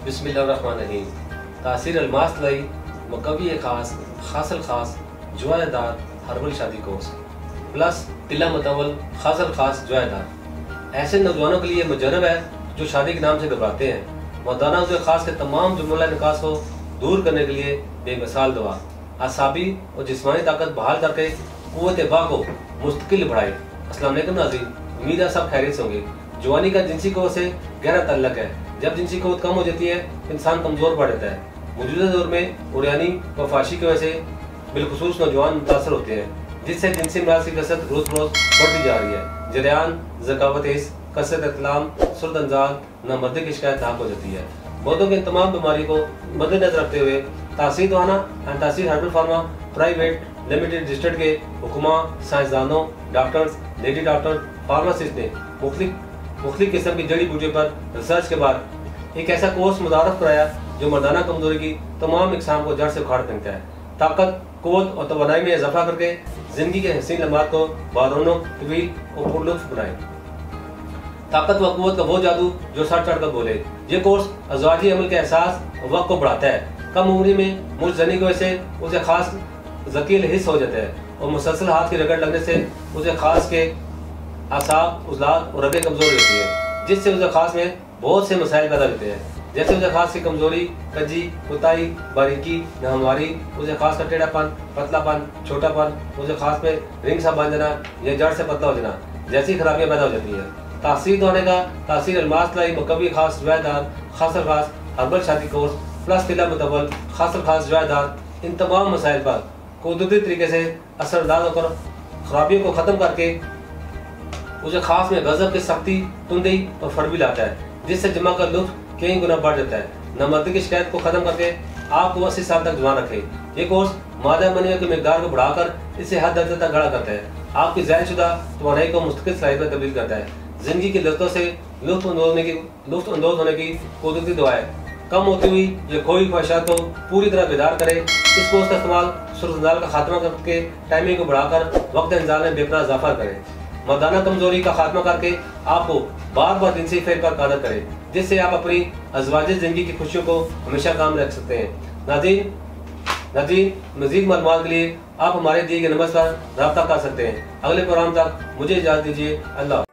बिस्मिल्लाहिर्रहमानिर्रहीम। तासीर अलमास लाई मकवी खास खासल खास जुआदार हर्बल शादी कोर्स प्लस तिला मतवल खासल खास जुआदार ऐसे नौजवानों के लिए मुजरब है जो शादी के नाम से घबराते हैं। मर्दाना उसे खास के तमाम जुमला निकास को दूर करने के लिए बेमिसाल दुआ आसाबी और जिस्मानी ताकत बहाल करके कुव्वत बा को मुस्तकिल बढ़ाए। अस्सलाम वालेकुम नाज़रीन, उम्मीद है सब खैरियत से होंगे। जवानी का जिनसी क़ुव्वत से गहरा ताल्लुक है। जब जिनसी क़ुव्वत कम हो जाती है इंसान कमज़ोर पड़ जाता है। मौजूदा दौर में उर्यानी व फाशी की वजह से बिलखुसूस नौजवान मुतासर होते हैं, जिससे जिनसी अमराज की कसरत रोज़ बरोज़ बढ़ती जा रही है। जरियान, ज़कावत, कसरत इतलाम, सुर्द अंजाल, नामर्दी की शिकायत नाक हो जाती है। मर्दों की इन तमाम बीमारी को मद्देनजर रखते हुए तासीर दवाना एंड तासीर herbal pharma private limited registered के हुक्मा, साइंसदानों, डॉक्टर्स, लेडी डॉक्टर, फार्मासिस्ट ने मुख्तलिफ किस्म की जड़ी बूटियों पर रिसर्च के बाद एक ऐसा कोर्स मुतारफ कराया जो मर्दाना कमजोरी की तमाम इकसाम को जड़ से उखाड़ फेंकता है। ताकत, कुव्वत और तवानाई में इजाफा करके जिंदगी के हसीन लम्हात को बारौनक, तवील और पुरलुत्फ बनाए। ताकत व कुव्वत का वो जादू जो सर चढ़ कर बोले। ये कोर्स अज़वाजी अमल के एहसास और वक्त को बढ़ाता है। कम उम्र में मुजजनी की वजह से उसे खास ज़कील हिस्स हो जाता है और मुसलसल हाथ की रगड़ लगने से उसे खास के आसाब, उजलात और रगें कमज़ोर होती है, जिससे उसे खास में बहुत से मसाइल पैदा होते हैं, जैसे उसे खास की कमज़ोरी, कजी, कुताई, बारीकी, नाहमवारी, उसे खास का टेढ़ापन, पतलापन, छोटापन, उसे खास में रिंग सा बन जाना या जड़ से पतला हो जाना जैसी खराबियाँ पैदा हो जाती है। तासीर होने का तासीर अलमास लाई मकवी खास जुआदार खासल खास हर्बल शादी कोर्स प्लस तिला मुतवल खासल खास जुआदार इन तमाम मसाइल पर कुदरती तरीके से असरदार होकर खराबियों को ख़त्म करके उसे खास में गजब की सख्ती, तुंदी और फड़बी लाता है, जिससे जमा का लुत्फ कई गुना बढ़ जाता है। नामर्दी की शिकायत को ख़त्म करके आपको 80 साल तक जवान रखे। ये कोर्स मादा मनिया की मिकदार को बढ़ाकर इसे हद दर्जे तक गड़ा करता है। आपकी ज़ायदशुदा तवानाई को मुस्तकिल सलाहियत में तब्दील करता है। जिंदगी की लज्जतों से लुत्फ अंदोज होने की कुदरती दुआ है। कम होती हुई ये खोई ख्वाहिशात को पूरी तरह बेदार करे। इस कोर्स का इस्तेमाल सुर्द का खात्मा करके टाइमिंग को बढ़ाकर वक्त इंजाल में बेपनाह इजाफा करे। मर्दाना कमजोरी का खात्मा करके आपको बार बार जिनसी फेर पर कादर करे, जिससे आप अपनी अज़वाजी जिंदगी की खुशियों को हमेशा कायम रख सकते हैं। नाज़रीन, मज़ीद मालूमात के लिए आप हमारे दिए गए नंबर पर रब्ता कर सकते हैं। अगले प्रोग्राम तक मुझे इजाज़त दीजिए। अल्लाह।